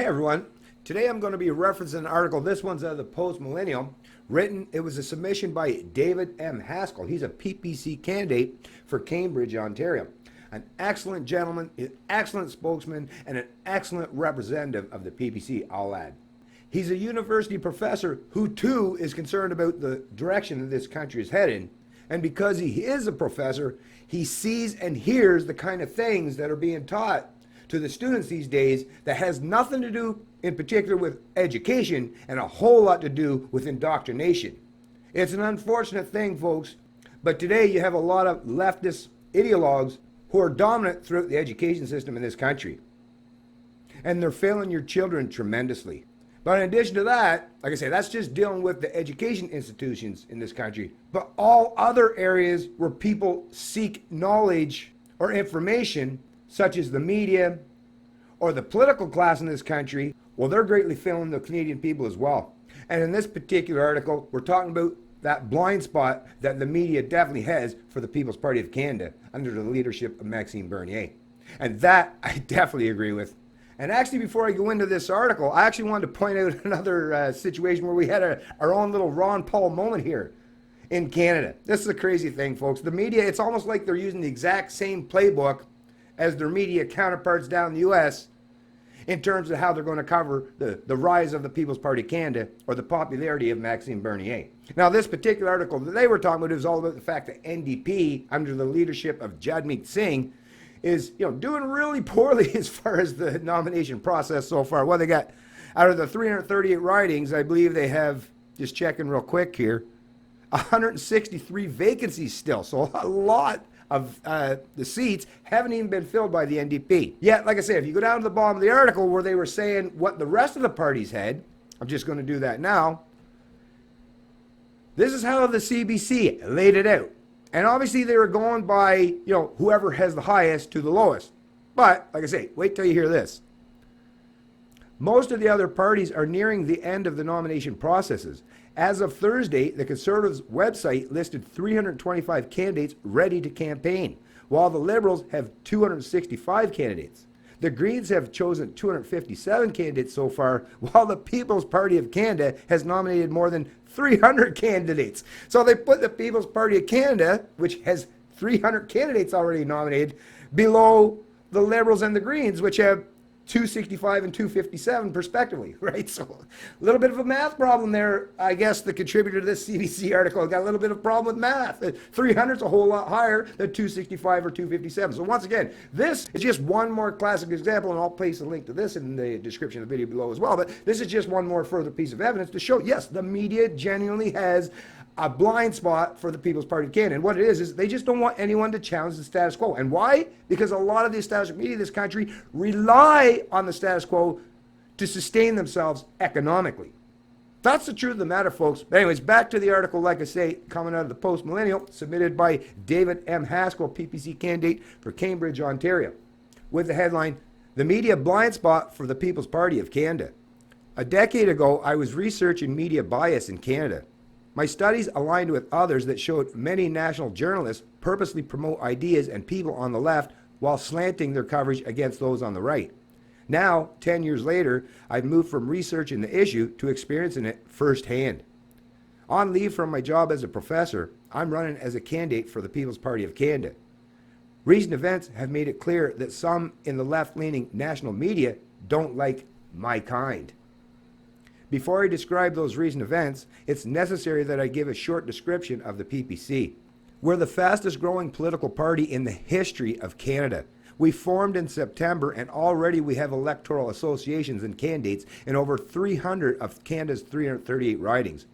Hey everyone, today I'm going to be referencing an article. This one's out of the Post Millennial. It was a submission by David M. Haskell. He's a PPC candidate for Cambridge, Ontario. An excellent gentleman, an excellent spokesman, and an excellent representative of the PPC, I'll add. He's a university professor who too is concerned about the direction that this country is heading. And because he is a professor, he sees and hears the kind of things that are being taught to the students these days that has nothing to do in particular with education and a whole lot to do with indoctrination. It's an unfortunate thing, folks, but today you have a lot of leftist ideologues who are dominant throughout the education system in this country. And they're failing your children tremendously. But in addition to that, like I say, that's just dealing with the education institutions in this country. But all other areas where people seek knowledge or information, such as the media or the political class in this country, well, they're greatly failing the Canadian people as well. And in this particular article, we're talking about that blind spot that the media definitely has for the People's Party of Canada under the leadership of Maxime Bernier. And that I definitely agree with. And actually, before I go into this article, I actually wanted to point out another situation where we had our own little Ron Paul moment here in Canada. This is a crazy thing, folks. The media, it's almost like they're using the exact same playbook as their media counterparts down in the U.S. in terms of how they're going to cover the rise of the People's Party of Canada or the popularity of Maxime Bernier. Now, this particular article that they were talking about is all about the fact that NDP, under the leadership of Jagmeet Singh, is doing really poorly as far as the nomination process so far. Well, they got, out of the 338 ridings, I believe they have, just checking real quick here, 163 vacancies still. So a lot of the seats haven't even been filled by the NDP. Yet, like I said, if you go down to the bottom of the article where they were saying what the rest of the parties had, I'm just going to do that now. This is how the CBC laid it out. And obviously they were going by, whoever has the highest to the lowest. But, like I say, wait till you hear this. Most of the other parties are nearing the end of the nomination processes. As of Thursday, the Conservatives' website listed 325 candidates ready to campaign, while the Liberals have 265 candidates. The Greens have chosen 257 candidates so far, while the People's Party of Canada has nominated more than 300 candidates. So they put the People's Party of Canada, which has 300 candidates already nominated, below the Liberals and the Greens, which have 265 and 257 respectively, right? So a little bit of a math problem there. I guess the contributor to this CBC article got a little bit of a problem with math. 300 is a whole lot higher than 265 or 257. So once again, this is just one more classic example, and I'll place a link to this in the description of the video below as well. But this is just one more further piece of evidence to show, yes, the media genuinely has a blind spot for the People's Party of Canada. And what it is they just don't want anyone to challenge the status quo. And why? Because a lot of the establishment media in this country rely on the status quo to sustain themselves economically. That's the truth of the matter, folks. But anyways, back to the article, like I say, coming out of the Post Millennial, submitted by David M. Haskell, PPC candidate for Cambridge, Ontario, with the headline, "The Media Blind Spot for the People's Party of Canada." A decade ago, I was researching media bias in Canada. My studies aligned with others that showed many national journalists purposely promote ideas and people on the left while slanting their coverage against those on the right. Now, 10 years later, I've moved from researching the issue to experiencing it firsthand. On leave from my job as a professor, I'm running as a candidate for the People's Party of Canada. Recent events have made it clear that some in the left-leaning national media don't like my kind. Before I describe those recent events, it's necessary that I give a short description of the PPC. We're the fastest growing political party in the history of Canada. We formed in September, and already we have electoral associations and candidates in over 300 of Canada's 338 ridings.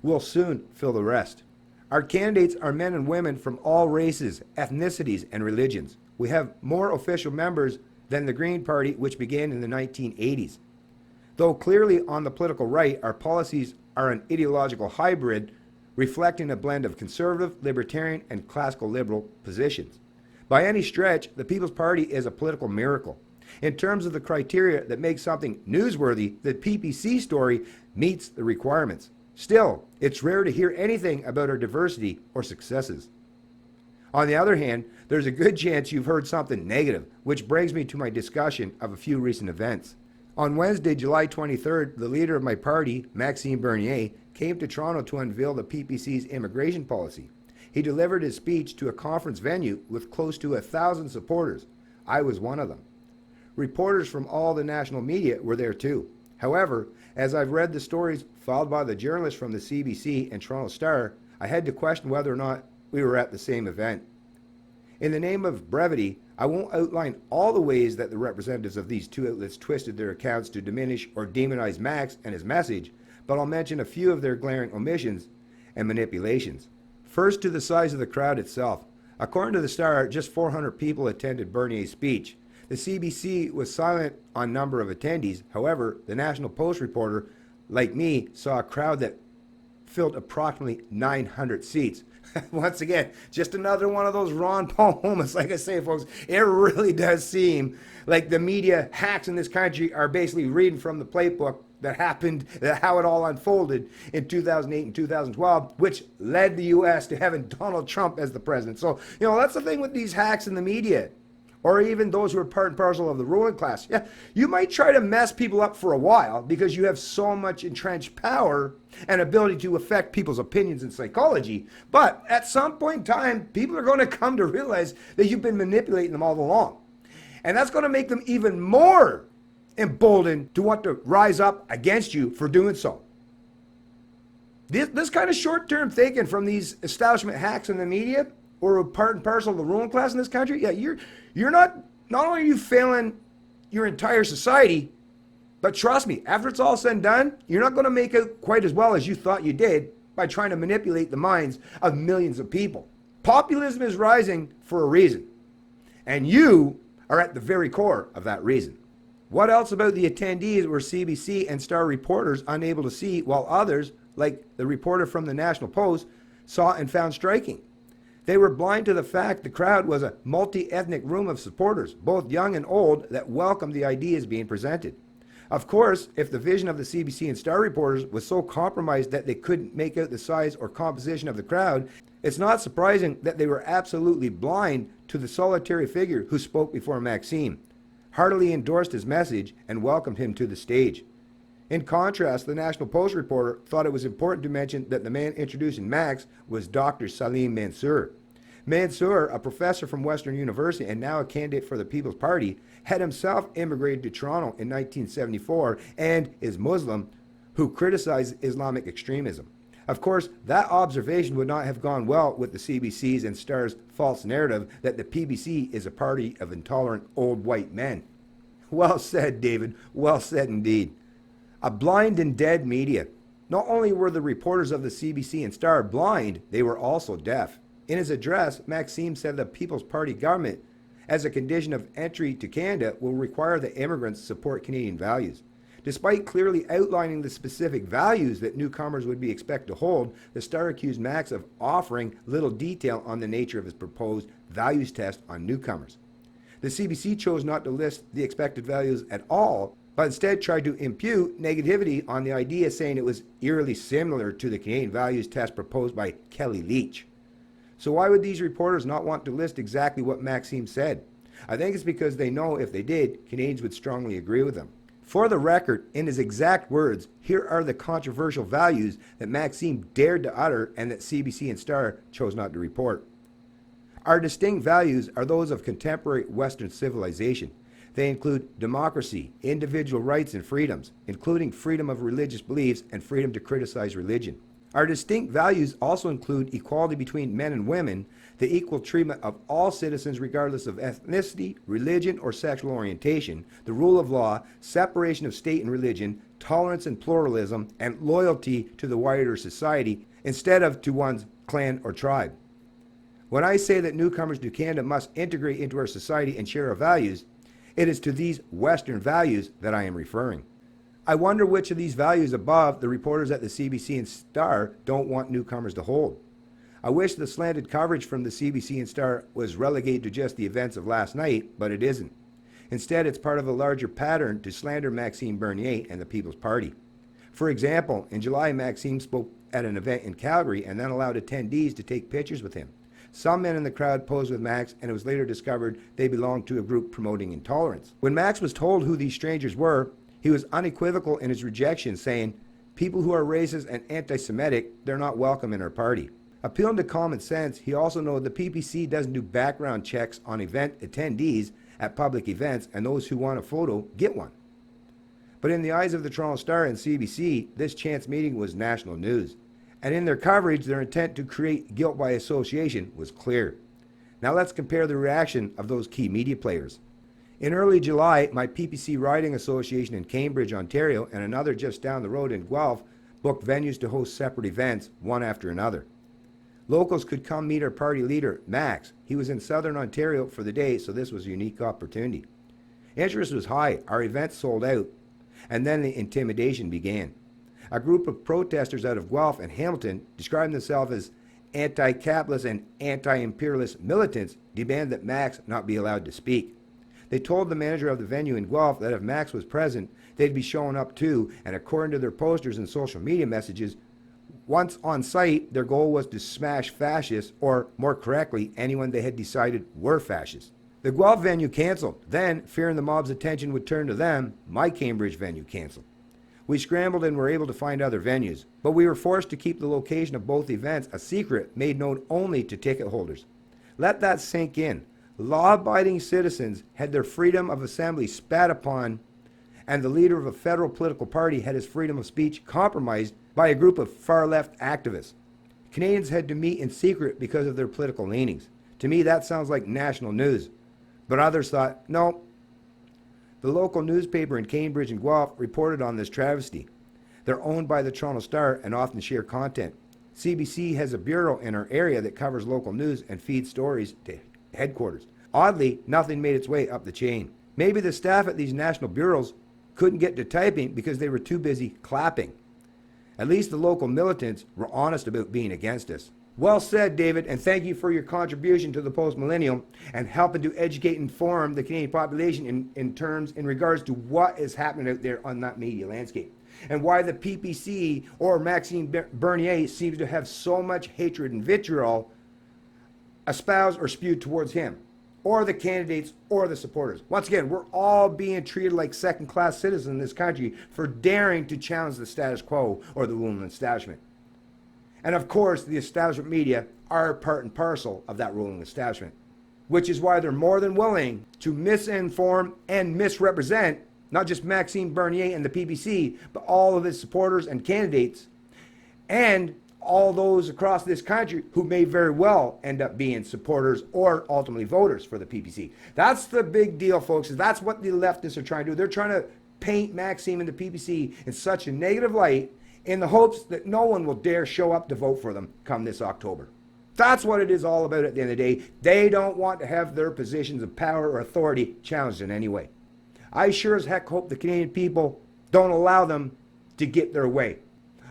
We'll soon fill the rest. Our candidates are men and women from all races, ethnicities, and religions. We have more official members than the Green Party, which began in the 1980s. Though clearly on the political right, our policies are an ideological hybrid reflecting a blend of conservative, libertarian, and classical liberal positions. By any stretch, the People's Party is a political miracle. In terms of the criteria that make something newsworthy, the PPC story meets the requirements. Still, it's rare to hear anything about our diversity or successes. On the other hand, there's a good chance you've heard something negative, which brings me to my discussion of a few recent events. On Wednesday, July 23rd, the leader of my party, Maxime Bernier, came to Toronto to unveil the PPC's immigration policy. He delivered his speech to a conference venue with close to 1,000 supporters. I was one of them. Reporters from all the national media were there too. However, as I've read the stories filed by the journalists from the CBC and Toronto Star, I had to question whether or not we were at the same event. In the name of brevity, I won't outline all the ways that the representatives of these two outlets twisted their accounts to diminish or demonize Max and his message, but I'll mention a few of their glaring omissions and manipulations. First, to the size of the crowd itself. According to the Star, just 400 people attended Bernier's speech. The CBC was silent on number of attendees. However, the National Post reporter, like me, saw a crowd that filled approximately 900 seats. Once again, just another one of those Ron Paul moments. Like I say, folks, it really does seem like the media hacks in this country are basically reading from the playbook that happened, how it all unfolded in 2008 and 2012, which led the U.S. to having Donald Trump as the president. So, that's the thing with these hacks in the media, or even those who are part and parcel of the ruling class. Yeah, you might try to mess people up for a while because you have so much entrenched power and ability to affect people's opinions and psychology. But at some point in time, people are going to come to realize that you've been manipulating them all along. And that's going to make them even more emboldened to want to rise up against you for doing so. This kind of short-term thinking from these establishment hacks in the media, or part and parcel of the ruling class in this country, yeah, you're not only are you failing your entire society, but trust me, after it's all said and done, you're not going to make it quite as well as you thought you did by trying to manipulate the minds of millions of people. Populism is rising for a reason, and you are at the very core of that reason. What else about the attendees were CBC and Star reporters unable to see, while others, like the reporter from the National Post, saw and found striking? They were blind to the fact the crowd was a multi-ethnic room of supporters, both young and old, that welcomed the ideas being presented. Of course, if the vision of the CBC and Star reporters was so compromised that they couldn't make out the size or composition of the crowd, it's not surprising that they were absolutely blind to the solitary figure who spoke before Maxime, heartily endorsed his message, and welcomed him to the stage. In contrast, the National Post reporter thought it was important to mention that the man introducing Max was Dr. Salim Mansour. Mansour, a professor from Western University and now a candidate for the People's Party, had himself immigrated to Toronto in 1974 and is Muslim, who criticized Islamic extremism. Of course, that observation would not have gone well with the CBC's and Star's false narrative that the PPC is a party of intolerant old white men. Well said, David. Well said indeed. A blind and dead media. Not only were the reporters of the CBC and Star blind, they were also deaf. In his address, Maxime said the People's Party government, as a condition of entry to Canada, will require that immigrants support Canadian values. Despite clearly outlining the specific values that newcomers would be expected to hold, the Star accused Max of offering little detail on the nature of his proposed values test on newcomers. The CBC chose not to list the expected values at all, but instead tried to impute negativity on the idea, saying it was eerily similar to the Canadian values test proposed by Kelly Leach. So why would these reporters not want to list exactly what Maxime said? I think it's because they know if they did, Canadians would strongly agree with them. For the record, in his exact words, here are the controversial values that Maxime dared to utter and that CBC and Star chose not to report. Our distinct values are those of contemporary Western civilization. They include democracy, individual rights and freedoms, including freedom of religious beliefs and freedom to criticize religion. Our distinct values also include equality between men and women, the equal treatment of all citizens regardless of ethnicity, religion, or sexual orientation, the rule of law, separation of state and religion, tolerance and pluralism, and loyalty to the wider society instead of to one's clan or tribe. When I say that newcomers to Canada must integrate into our society and share our values, it is to these Western values that I am referring. I wonder which of these values above the reporters at the CBC and Star don't want newcomers to hold. I wish the slanted coverage from the CBC and Star was relegated to just the events of last night, but it isn't. Instead, it's part of a larger pattern to slander Maxime Bernier and the People's Party. For example, in July, Maxime spoke at an event in Calgary and then allowed attendees to take pictures with him. Some men in the crowd posed with Max, and it was later discovered they belonged to a group promoting intolerance. When Max was told who these strangers were, He was unequivocal in his rejection, saying, "People who are racist and anti-Semitic, they're not welcome in our party." Appealing to common sense, he also noted the PPC doesn't do background checks on event attendees at public events, and those who want a photo get one. But in the eyes of the Toronto Star and CBC, this chance meeting was national news. And in their coverage, their intent to create guilt by association was clear. Now let's compare the reaction of those key media players. In early July, my PPC Riding Association in Cambridge, Ontario, and another just down the road in Guelph booked venues to host separate events, one after another. Locals could come meet our party leader, Max. He was in Southern Ontario for the day, so this was a unique opportunity. Interest was high. Our events sold out. And then the intimidation began. A group of protesters out of Guelph and Hamilton, describing themselves as anti-capitalist and anti-imperialist militants, demanded that Max not be allowed to speak. They told the manager of the venue in Guelph that if Max was present, they'd be showing up too, and according to their posters and social media messages, once on site, their goal was to smash fascists, or more correctly, anyone they had decided were fascists. The Guelph venue canceled. Then, fearing the mob's attention would turn to them, my Cambridge venue canceled. We scrambled and were able to find other venues, but we were forced to keep the location of both events a secret made known only to ticket holders. Let that sink in. Law-abiding citizens had their freedom of assembly spat upon, and the leader of a federal political party had his freedom of speech compromised by a group of far-left activists. Canadians had to meet in secret because of their political leanings. To me, that sounds like national news. But others thought, no. The local newspaper in Cambridge and Guelph reported on this travesty. They're owned by the Toronto Star and often share content. CBC has a bureau in our area that covers local news and feeds stories to headquarters. Oddly, nothing made its way up the chain. Maybe the staff at these national bureaus couldn't get to typing because they were too busy clapping. At least the local militants were honest about being against us. Well said, David, and thank you for your contribution to the post-millennium and helping to educate and inform the Canadian population in regards to what is happening out there on that media landscape and why the PPC or Maxime Bernier seems to have so much hatred and vitriol espoused or spewed towards him or the candidates or the supporters. Once again, we're all being treated like second-class citizens in this country for daring to challenge the status quo or the ruling establishment. And of course, the establishment media are part and parcel of that ruling establishment, which is why they're more than willing to misinform and misrepresent not just Maxime Bernier and the PPC, but all of his supporters and candidates, and all those across this country who may very well end up being supporters or ultimately voters for the PPC. That's the big deal, folks. That's what the leftists are trying to do. They're trying to paint Maxime and the PPC in such a negative light in the hopes that no one will dare show up to vote for them come this October. That's what it is all about at the end of the day. They don't want to have their positions of power or authority challenged in any way. I sure as heck hope the Canadian people don't allow them to get their way.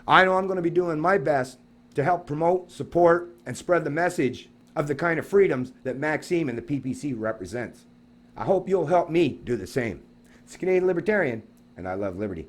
I know I'm going to be doing my best to help promote, support, and spread the message of the kind of freedoms that Maxime and the PPC represents. I hope you'll help me do the same. It's Canadian Libertarian, and I love liberty.